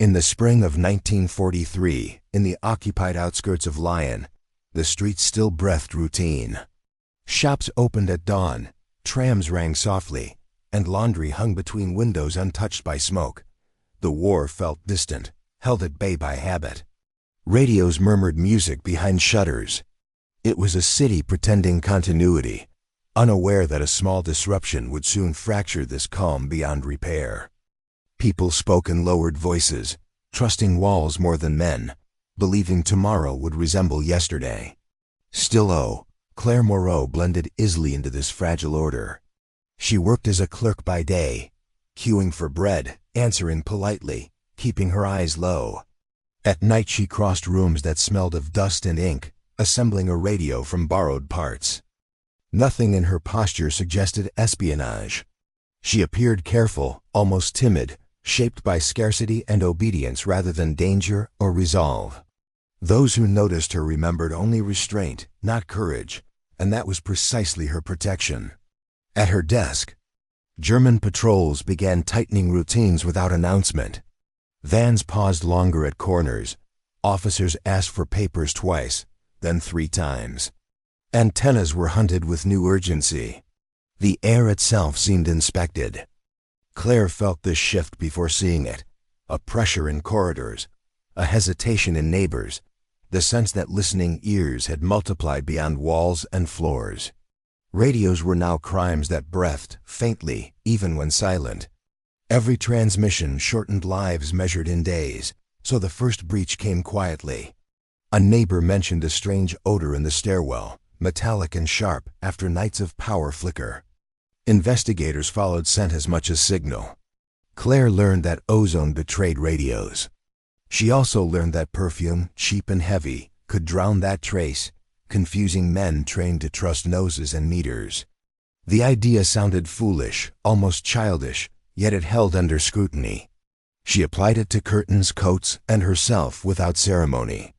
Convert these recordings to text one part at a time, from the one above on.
In the spring of 1943, in the occupied outskirts of Lyon, the streets still breathed routine. Shops opened at dawn, trams rang softly, and laundry hung between windows untouched by smoke. The war felt distant, held at bay by habit. Radios murmured music behind shutters. It was a city pretending continuity, unaware that a small disruption would soon fracture this calm beyond repair. People spoke in lowered voices, trusting walls more than men, believing tomorrow would resemble yesterday. Still, Claire Moreau blended easily into this fragile order. She worked as a clerk by day, queuing for bread, answering politely, keeping her eyes low. At night she crossed rooms that smelled of dust and ink, assembling a radio from borrowed parts. Nothing in her posture suggested espionage. She appeared careful, almost timid, shaped by scarcity and obedience rather than danger or resolve. Those who noticed her remembered only restraint, not courage, and that was precisely her protection. At her desk, German patrols began tightening routines without announcement. Vans paused longer at corners. Officers asked for papers twice, then 3 times. Antennas were hunted with new urgency. The air itself seemed inspected. Claire felt this shift before seeing it, a pressure in corridors, a hesitation in neighbors, the sense that listening ears had multiplied beyond walls and floors. Radios were now crimes that breathed, faintly, even when silent. Every transmission shortened lives measured in days, so the first breach came quietly. A neighbor mentioned a strange odor in the stairwell, metallic and sharp after nights of power flicker. Investigators followed scent as much as signal. Claire learned that ozone betrayed radios. She also learned that perfume, cheap and heavy, could drown that trace, confusing men trained to trust noses and meters. The idea sounded foolish, almost childish, yet it held under scrutiny. She applied it to curtains, coats, and herself without ceremony.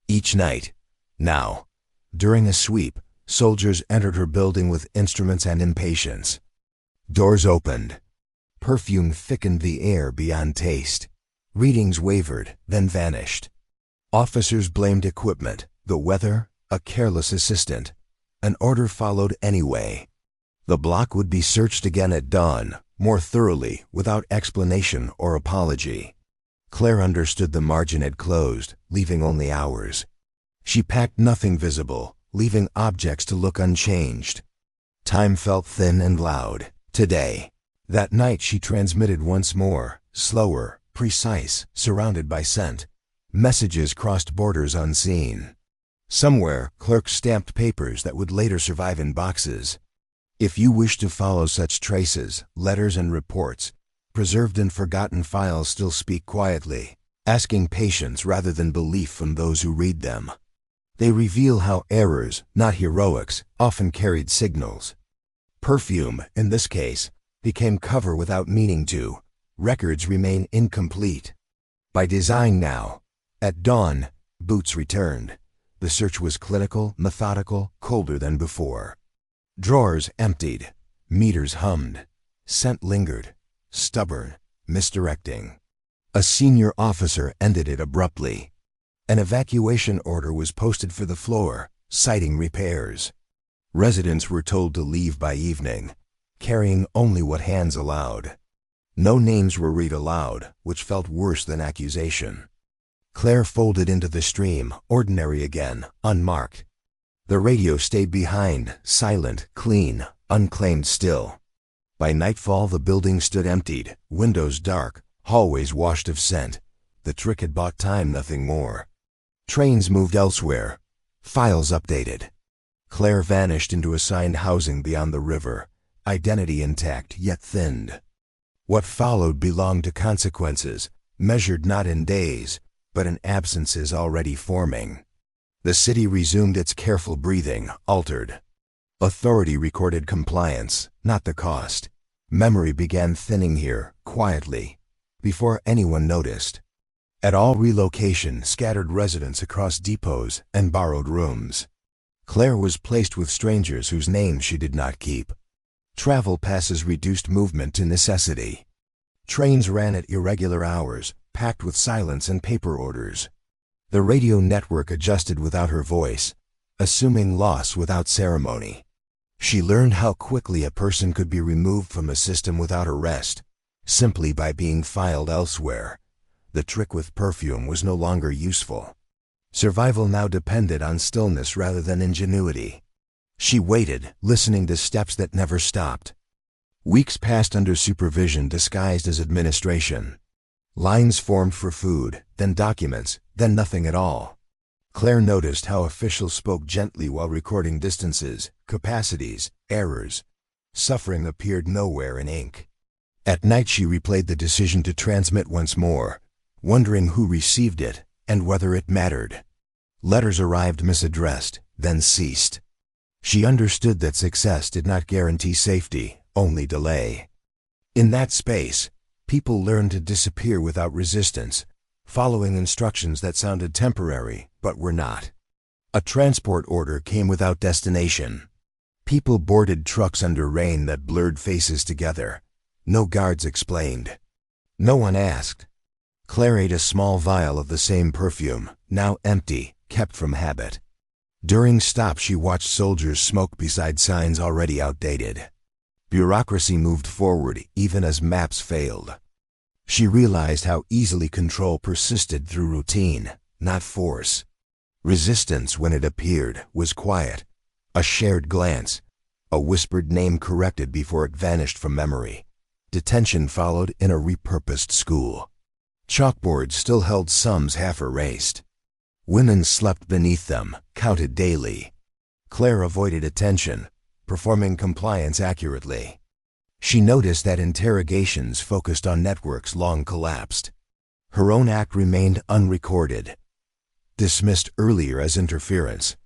Each night, now, during a sweep, soldiers entered her building with instruments and impatience. Doors opened. Perfume thickened the air beyond taste. Readings wavered, then vanished. Officers blamed equipment, the weather, a careless assistant. An order followed anyway. The block would be searched again at dawn, more thoroughly, without explanation or apology. Claire understood the margin had closed, leaving only hours. She packed nothing visible, leaving objects to look unchanged. Time felt thin and loud. Today. That night she transmitted once more, slower, precise, surrounded by scent. Messages crossed borders unseen. Somewhere, clerks stamped papers that would later survive in boxes. If you wish to follow such traces, letters and reports, preserved in forgotten files still speak quietly, asking patience rather than belief from those who read them. They reveal how errors, not heroics, often carried signals. Perfume, in this case, became cover without meaning to. Records remain incomplete. By design now. At dawn, Boots returned. The search was clinical, methodical, colder than before. Drawers emptied. Meters hummed. Scent lingered. Stubborn, misdirecting. A senior officer ended it abruptly. An evacuation order was posted for the floor, citing repairs. Residents were told to leave by evening, carrying only what hands allowed. No names were read aloud, which felt worse than accusation. Claire folded into the stream, ordinary again, unmarked. The radio stayed behind, silent, clean, unclaimed still. By nightfall the building stood emptied, windows dark, hallways washed of scent. The trick had bought time, nothing more. Trains moved elsewhere. Files updated. Claire vanished into assigned housing beyond the river, identity intact yet thinned. What followed belonged to consequences, measured not in days, but in absences already forming. The city resumed its careful breathing, altered. Authority recorded compliance, not the cost. Memory began thinning here, quietly, before anyone noticed. At all relocation, scattered residents across depots and borrowed rooms. Claire was placed with strangers whose names she did not keep. Travel passes reduced movement to necessity. Trains ran at irregular hours, packed with silence and paper orders. The radio network adjusted without her voice, assuming loss without ceremony. She learned how quickly a person could be removed from a system without arrest, simply by being filed elsewhere. The trick with perfume was no longer useful. Survival now depended on stillness rather than ingenuity. She waited, listening to steps that never stopped. Weeks passed under supervision disguised as administration. Lines formed for food, then documents, then nothing at all. Claire noticed how officials spoke gently while recording distances, capacities, errors. Suffering appeared nowhere in ink. At night she replayed the decision to transmit once more, wondering who received it and whether it mattered. Letters arrived misaddressed, then ceased. She understood that success did not guarantee safety, only delay. In that space, people learned to disappear without resistance, following instructions that sounded temporary, but were not. A transport order came without destination. People boarded trucks under rain that blurred faces together. No guards explained. No one asked. Claire ate a small vial of the same perfume, now empty, kept from habit. During stops she watched soldiers smoke beside signs already outdated. Bureaucracy moved forward even as maps failed. She realized how easily control persisted through routine, not force. Resistance, when it appeared, was quiet. A shared glance, a whispered name corrected before it vanished from memory. Detention followed in a repurposed school. Chalkboards still held sums half erased. Women slept beneath them, counted daily. Claire avoided attention, performing compliance accurately. She noticed that interrogations focused on networks long collapsed. Her own act remained unrecorded. Dismissed earlier as interference,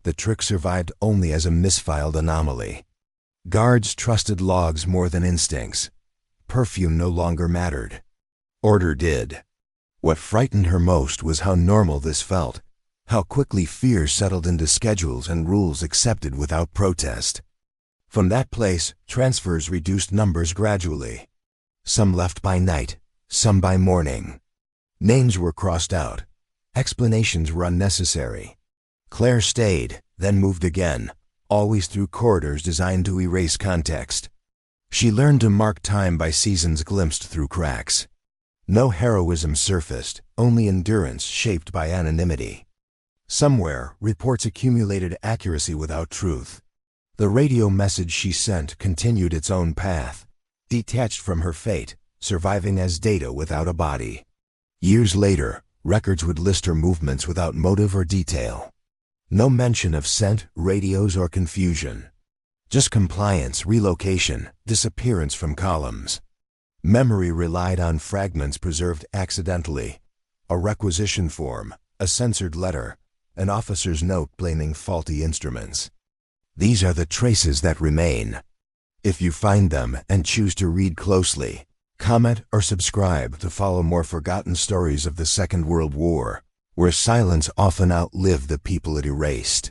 the trick survived only as a misfiled anomaly. Guards trusted logs more than instincts. Perfume no longer mattered. Order did. What frightened her most was how normal this felt, how quickly fear settled into schedules and rules accepted without protest. From that place, transfers reduced numbers gradually. Some left by night, some by morning. Names were crossed out. Explanations were unnecessary. Claire stayed, then moved again, always through corridors designed to erase context. She learned to mark time by seasons glimpsed through cracks. No heroism surfaced, only endurance shaped by anonymity. Somewhere, reports accumulated accuracy without truth. The radio message she sent continued its own path, detached from her fate, surviving as data without a body. Years later, records would list her movements without motive or detail. No mention of scent, radios, or confusion. Just compliance, relocation, disappearance from columns. Memory relied on fragments preserved accidentally. A requisition form, a censored letter, an officer's note blaming faulty instruments. These are the traces that remain. If you find them and choose to read closely, comment or subscribe to follow more forgotten stories of the Second World War, where silence often outlived the people it erased.